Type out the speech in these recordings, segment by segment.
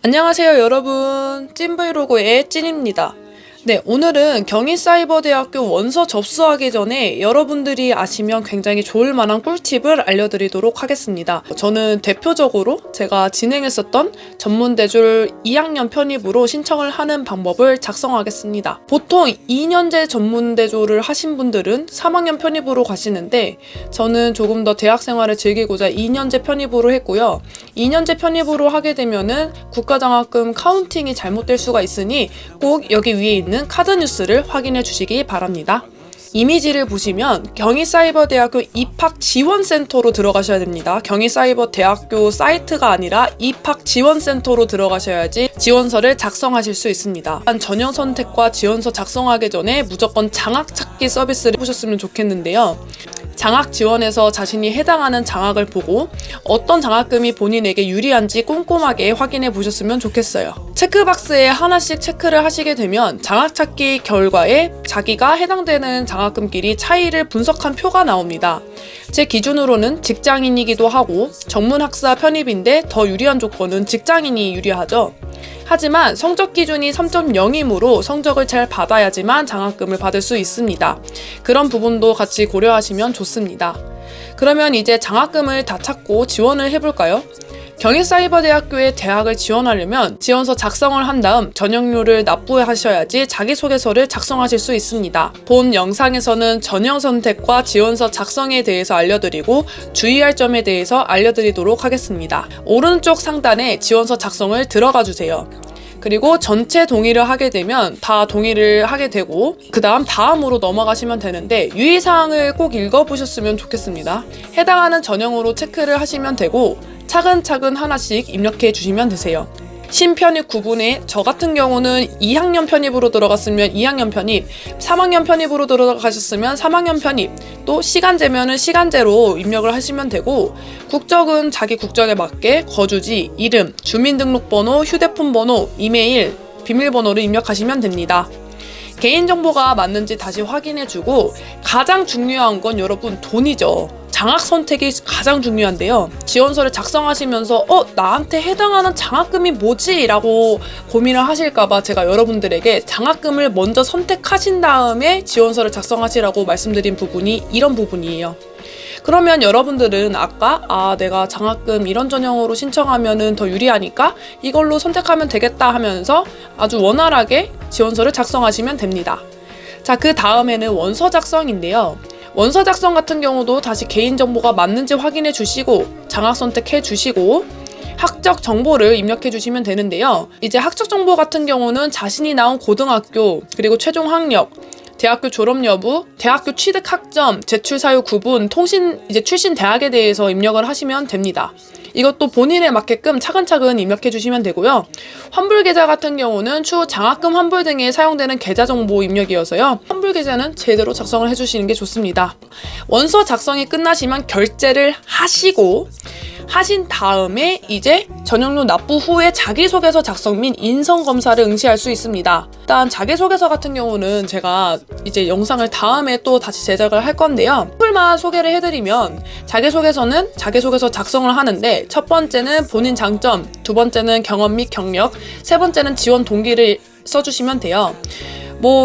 안녕하세요 여러분, 찐브이로그의 찐입니다. 네, 오늘은 경희사이버대학교 원서 접수하기 전에 여러분들이 아시면 굉장히 좋을 만한 꿀팁을 알려드리도록 하겠습니다. 저는 대표적으로 제가 진행했었던 전문대졸 2학년 편입으로 신청을 하는 방법을 작성하겠습니다. 보통 2년제 전문대졸을 하신 분들은 3학년 편입으로 가시는데 저는 조금 더 대학생활을 즐기고자 2년제 편입으로 했고요. 2년제 편입으로 하게 되면은 국가장학금 카운팅이 잘못될 수가 있으니 꼭 여기 위에 있는 카드 뉴스를 확인해 주시기 바랍니다. 이미지를 보시면 경희사이버대학교 입학지원센터로 들어가셔야 됩니다. 경희사이버대학교 사이트가 아니라 입학지원센터로 들어가셔야지 지원서를 작성하실 수 있습니다. 전형 선택과 지원서 작성하기 전에 무조건 장학 찾기 서비스를 해보셨으면 좋겠는데요. 장학 지원에서 자신이 해당하는 장학을 보고 어떤 장학금이 본인에게 유리한지 꼼꼼하게 확인해 보셨으면 좋겠어요. 체크박스에 하나씩 체크를 하시게 되면 장학 찾기 결과에 자기가 해당되는 장학금끼리 차이를 분석한 표가 나옵니다. 제 기준으로는 직장인이기도 하고 전문학사 편입인데 더 유리한 조건은 직장인이 유리하죠. 하지만 성적 기준이 3.0이므로 성적을 잘 받아야지만 장학금을 받을 수 있습니다. 그런 부분도 같이 고려하시면 좋습니다. 그러면 이제 장학금을 다 찾고 지원을 해볼까요? 경희사이버대학교에 대학을 지원하려면 지원서 작성을 한 다음 전형료를 납부하셔야지 자기소개서를 작성하실 수 있습니다. 본 영상에서는 전형 선택과 지원서 작성에 대해서 알려드리고 주의할 점에 대해서 알려드리도록 하겠습니다. 오른쪽 상단에 지원서 작성을 들어가 주세요. 그리고 전체 동의를 하게 되면 다 동의를 하게 되고 다음으로 넘어가시면 되는데 유의사항을 꼭 읽어보셨으면 좋겠습니다. 해당하는 전형으로 체크를 하시면 되고 차근차근 하나씩 입력해 주시면 되세요. 신편입 구분에 저 같은 경우는 2학년 편입으로 들어갔으면 2학년 편입, 3학년 편입으로 들어가셨으면 3학년 편입, 또 시간제면은 시간제로 입력을 하시면 되고 국적은 자기 국적에 맞게 거주지, 이름, 주민등록번호, 휴대폰번호, 이메일, 비밀번호를 입력하시면 됩니다. 개인정보가 맞는지 다시 확인해주고 가장 중요한 건 여러분 돈이죠. 장학 선택이 가장 중요한데요. 지원서를 작성하시면서 나한테 해당하는 장학금이 뭐지? 라고 고민을 하실까봐 제가 여러분들에게 장학금을 먼저 선택하신 다음에 지원서를 작성하시라고 말씀드린 부분이 이런 부분이에요. 그러면 여러분들은 아까 내가 장학금 이런 전형으로 신청하면 더 유리하니까 이걸로 선택하면 되겠다 하면서 아주 원활하게 지원서를 작성하시면 됩니다. 자, 그 다음에는 원서 작성인데요. 원서 작성 같은 경우도 다시 개인정보가 맞는지 확인해 주시고 장학 선택해 주시고 학적 정보를 입력해 주시면 되는데요. 이제 학적 정보 같은 경우는 자신이 나온 고등학교, 그리고 최종 학력, 대학교 졸업 여부, 대학교 취득 학점, 제출 사유 구분, 출신 대학에 대해서 입력을 하시면 됩니다. 이것도 본인에 맞게끔 차근차근 입력해 주시면 되고요. 환불 계좌 같은 경우는 추후 장학금 환불 등에 사용되는 계좌 정보 입력이어서요. 환불 계좌는 제대로 작성을 해주시는 게 좋습니다. 원서 작성이 끝나시면 결제를 하신 다음에 이제 전형료 납부 후에 자기소개서 작성 및 인성검사를 응시할 수 있습니다. 일단 자기소개서 같은 경우는 제가 이제 영상을 다음에 또 다시 제작을 할 건데요. 풀만 소개를 해드리면 자기소개서는 자기소개서 작성을 하는데 첫 번째는 본인 장점, 두 번째는 경험 및 경력, 세 번째는 지원 동기를 써주시면 돼요.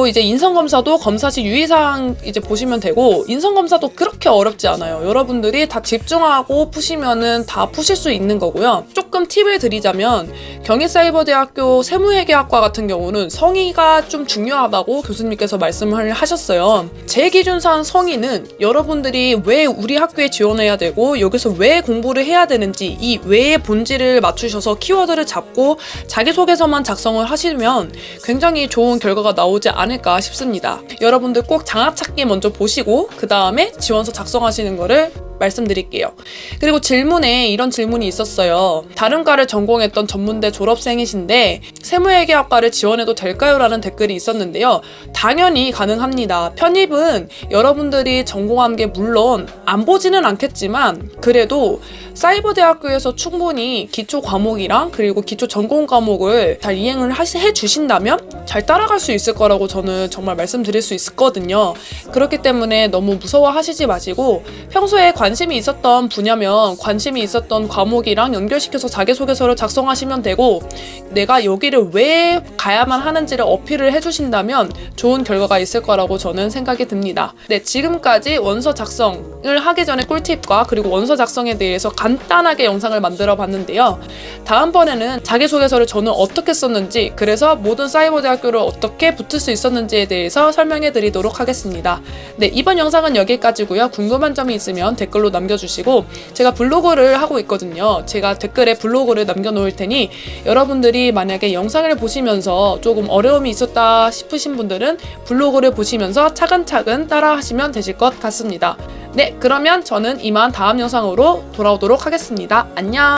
이제 인성검사도 검사 시 유의사항 이제 보시면 되고 인성검사도 그렇게 어렵지 않아요. 여러분들이 다 집중하고 푸시면은 다 푸실 수 있는 거고요. 조금 팁을 드리자면 경희사이버대학교 세무회계학과 같은 경우는 성의가 좀 중요하다고 교수님께서 말씀을 하셨어요. 제 기준상 성의는 여러분들이 왜 우리 학교에 지원해야 되고 여기서 왜 공부를 해야 되는지 이 왜의 본질을 맞추셔서 키워드를 잡고 자기소개서만 작성을 하시면 굉장히 좋은 결과가 나오지 않을까 싶습니다. 여러분들 꼭 장학 찾기 먼저 보시고 그 다음에 지원서 작성하시는 거를 말씀드릴게요. 그리고 질문에 이런 질문이 있었어요. 다른 과를 전공했던 전문대 졸업생이신데 세무회계학과를 지원해도 될까요? 라는 댓글이 있었는데요. 당연히 가능합니다. 편입은 여러분들이 전공한 게 물론 안 보지는 않겠지만 그래도 사이버대학교에서 충분히 기초 과목이랑 그리고 기초 전공 과목을 잘 이행을 해주신다면 잘 따라갈 수 있을 거라고 저는 정말 말씀드릴 수 있거든요. 그렇기 때문에 너무 무서워하시지 마시고 평소에 관심이 있었던 분야면 관심이 있었던 과목이랑 연결시켜서 자기소개서를 작성하시면 되고 내가 여기를 왜 가야만 하는지를 어필을 해주신다면 좋은 결과가 있을 거라고 저는 생각이 듭니다. 네, 지금까지 원서 작성을 하기 전에 꿀팁과 그리고 원서 작성에 대해서 간단하게 영상을 만들어 봤는데요. 다음번에는 자기소개서를 저는 어떻게 썼는지, 그래서 모든 사이버대학교를 어떻게 붙을 수 있었는지에 대해서 설명해 드리도록 하겠습니다. 네, 이번 영상은 여기까지고요. 궁금한 점이 있으면 댓글로 남겨주시고, 제가 블로그를 하고 있거든요. 제가 댓글에 블로그를 남겨놓을 테니 여러분들이 만약에 영상을 보시면서 조금 어려움이 있었다 싶으신 분들은 블로그를 보시면서 차근차근 따라 하시면 되실 것 같습니다. 네, 그러면 저는 이만 다음 영상으로 돌아오도록 하겠습니다. 안녕!